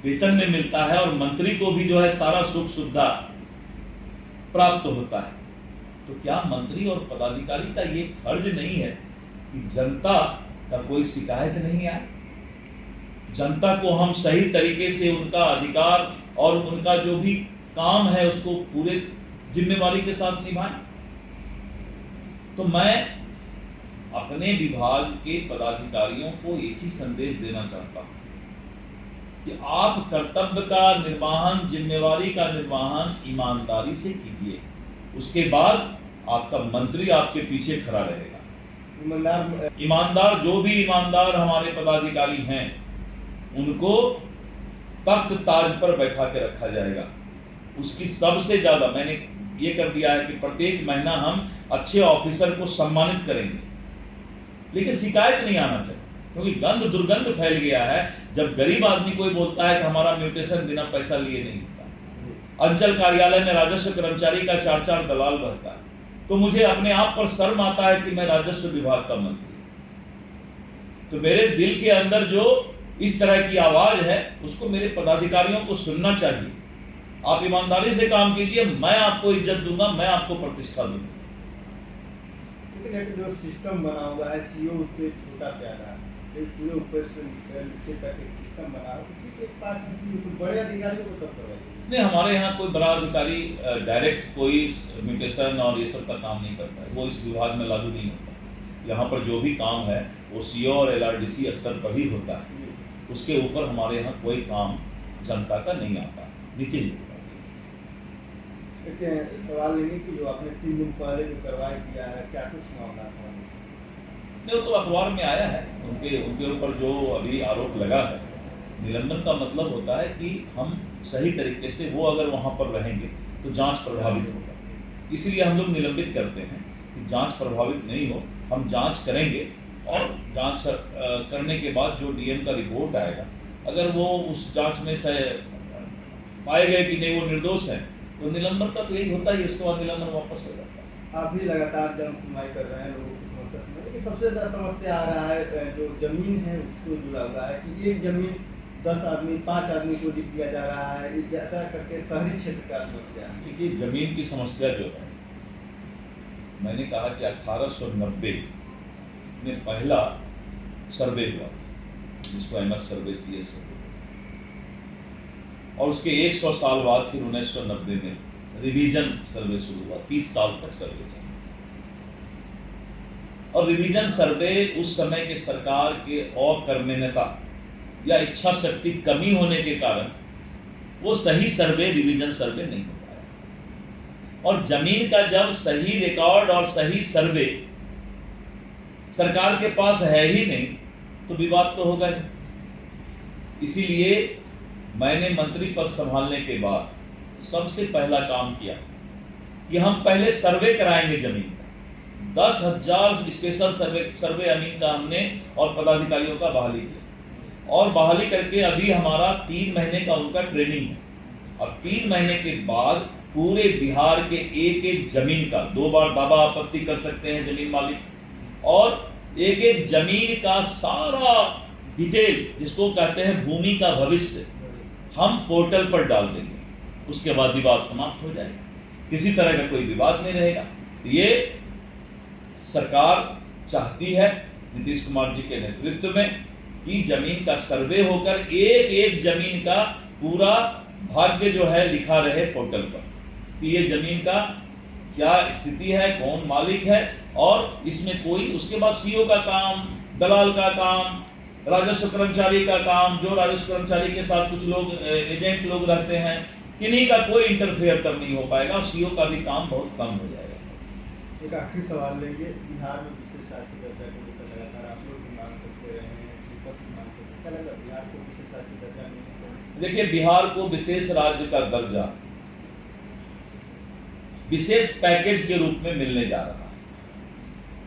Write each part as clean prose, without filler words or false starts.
वेतन में मिलता है और मंत्री को भी जो है सारा सुख सुविधा प्राप्त होता है। तो क्या मंत्री और पदाधिकारी का ये फर्ज नहीं है कि जनता का कोई शिकायत नहीं आए, जनता को हम सही तरीके से उनका अधिकार और उनका जो भी काम है उसको पूरे जिम्मेवारी के साथ निभाएं। तो मैं अपने विभाग के पदाधिकारियों को एक ही संदेश देना चाहता हूं कि आप कर्तव्य का निर्वहन, जिम्मेवारी का निर्वहन ईमानदारी से कीजिए, उसके बाद आपका मंत्री आपके पीछे खड़ा रहेगा। ईमानदार जो भी ईमानदार हमारे पदाधिकारी हैं उनको तख्त ताज पर बैठा के रखा जाएगा। उसकी सबसे ज्यादा मैंने ये कर दिया है कि प्रत्येक महीना हम अच्छे ऑफिसर को सम्मानित करेंगे, लेकिन शिकायत नहीं आना चाहिए, क्योंकि गंध दुर्गंध फैल गया है। जब गरीब आदमी कोई बोलता है कि हमारा म्यूटेशन बिना पैसा लिए नहीं होता, अंचल कार्यालय में राजस्व कर्मचारी का 4-4 दलाल रहता है, तो मुझे अपने आप पर शर्म आता है कि मैं राजस्व विभाग का मंत्री। तो मेरे दिल के अंदर जो इस तरह की आवाज है उसको मेरे पदाधिकारियों को सुनना चाहिए। आप ईमानदारी से काम कीजिए, मैं आपको इज्जत दूंगा, मैं आपको प्रतिष्ठा दूंगा। लेकिन जो सिस्टम बना हुआ है सीओ उसके छोटा प्यारा है, पूरे ऊपर से नीचे तक एक सिस्टम बना है, उसी के पास बड़े अधिकारियों को तब करवाइए। नहीं, हमारे यहाँ कोई बड़ा अधिकारी डायरेक्ट कोई म्यूटेशन और ये सब का काम नहीं करता है, वो इस विभाग में लागू नहीं होता। यहाँ पर जो भी काम है वो सीओ और LRDC स्तर पर ही होता है, उसके ऊपर हमारे यहाँ कोई काम जनता का नहीं आता, नीचे ही होता है। सवाल लेंगे कि जो आपने 3 दिन पहले जो कार्रवाई किया है, क्या कुछ मामला था? नहीं, तो अखबार में आया है, उनके ऊपर जो अभी आरोप लगा है। निलंबन का मतलब होता है कि हम सही तरीके से, वो अगर वहाँ पर रहेंगे तो जांच प्रभावित होगा, इसलिए हम लोग निलंबित करते हैं कि जांच प्रभावित नहीं हो। हम जांच करेंगे और जांच करने के बाद जो DM का रिपोर्ट आएगा, अगर वो उस जांच में से पाए गए कि नहीं वो निर्दोष है, तो निलंबन का तो यही होता है, उसके बाद निलंबन वापस हो जाता है। आप भी लगातार जन सुनवाई कर रहे हैं लोगों की समस्या सुन, लेकिन सबसे ज़्यादा समस्या आ रहा है जो जमीन है उसको जुड़ा हुआ है कि एक जमीन 10 आदमी 5 आदमी को लिख दिया जा रहा है, ज़्यादा करके शहरी क्षेत्र का समस्या है। देखिए, जमीन की समस्या जो है, मैंने कहा कि 1890 में पहला सर्वे हुआ, जिसको MS सर्वे CS सर्वे, और उसके 100 साल बाद फिर 1990 में रिवीजन सर्वे शुरू हुआ। 30 साल तक सर्वे चला, और रिवीजन सर्वे उस समय के सरकार के अकर्मण्यता या इच्छा शक्ति कमी होने के कारण वो सही सर्वे रिवीजन सर्वे नहीं हो पाया। और जमीन का जब सही रिकॉर्ड और सही सर्वे सरकार के पास है ही नहीं, तो विवाद तो होगा ही। इसीलिए मैंने मंत्री पद संभालने के बाद सबसे पहला काम किया कि हम पहले सर्वे कराएंगे जमीन का। 10,000 स्पेशल सर्वे अमीन का हमने और पदाधिकारियों का बहाली किया, और बहाली करके अभी हमारा 3 महीने का उनका ट्रेनिंग है। और 3 महीने के बाद पूरे बिहार के एक जमीन का 2 बार दावा आपत्ति कर सकते हैं जमीन मालिक, और एक जमीन का सारा डिटेल, जिसको कहते हैं भूमि का भविष्य, हम पोर्टल पर डाल देंगे। उसके बाद विवाद समाप्त हो जाएगा, किसी तरह का कोई विवाद नहीं रहेगा। ये सरकार चाहती है नीतीश कुमार जी के नेतृत्व में कि जमीन का सर्वे होकर एक जमीन का पूरा भाग्य जो है लिखा रहे पोर्टल पर, कि ये जमीन का क्या स्थिति है, कौन मालिक है, और इसमें कोई, उसके बाद सीओ का काम, दलाल का काम, राजस्व कर्मचारी का काम, जो राजस्व कर्मचारी के साथ कुछ लोग एजेंट लोग रहते हैं, किन्हीं का कोई इंटरफेयर तब नहीं हो पाएगा, और सीओ का भी काम बहुत कम हो जाएगा। एक आखिरी सवाल लेंगे, बिहार में विशेष आर्थिक दर्जा को लेकर लगातार आप लोग भी मांग करते रहे हैं, विपक्ष मांग करते हैं, क्या लगा बिहार को विशेष आर्थिक दर्जा नहीं? देखिए, बिहार को विशेष राज्य का दर्जा विशेष पैकेज के रूप में मिलने जा रहा है,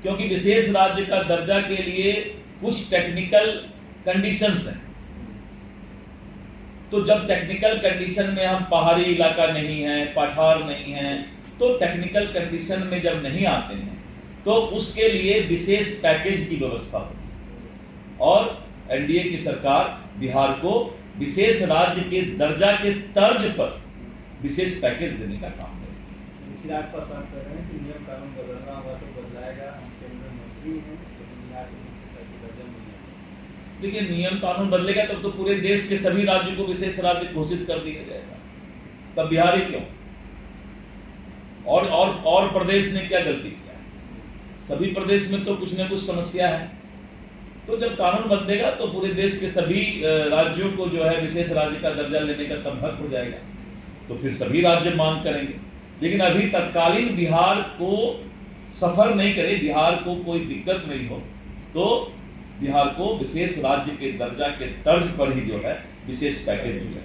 क्योंकि विशेष राज्य का दर्जा के लिए कुछ टेक्निकल कंडीशंस हैं। तो जब टेक्निकल कंडीशन में हम पहाड़ी इलाका नहीं है, पठार नहीं है, तो टेक्निकल कंडीशन में जब नहीं आते हैं तो उसके लिए विशेष पैकेज की व्यवस्था होती है, और एनडीए की सरकार बिहार को विशेष राज्य के दर्जा के तर्ज पर विशेष पैकेज देने का काम करेंगे। चिराग पासवान कह रहे हैं कि नियम कानून बदलना होगा तो बदलाएगा, हम केंद्र मंत्री हैं, लेकिन यहाँ पे विशेष राज्य दर्जा मिलेगा। देखिए, नियम कानून बदलेगा तब तो पूरे देश के सभी राज्यों को विशेष राज्य घोषित कर दिया जाएगा, तब बिहार ही क्यों? और प्रदेश ने क्या गलती किया है? सभी प्रदेश में तो कुछ न कुछ समस्या है। तो जब कानून बदलेगा तो पूरे देश के सभी राज्यों को जो है विशेष राज्य का दर्जा लेने का तब हक हो जाएगा, तो फिर सभी राज्य मांग करेंगे। लेकिन अभी तत्कालीन बिहार को सफर नहीं करे, बिहार को कोई दिक्कत नहीं हो, तो बिहार को विशेष राज्य के दर्जा के तर्ज पर ही जो है विशेष पैकेज दिया।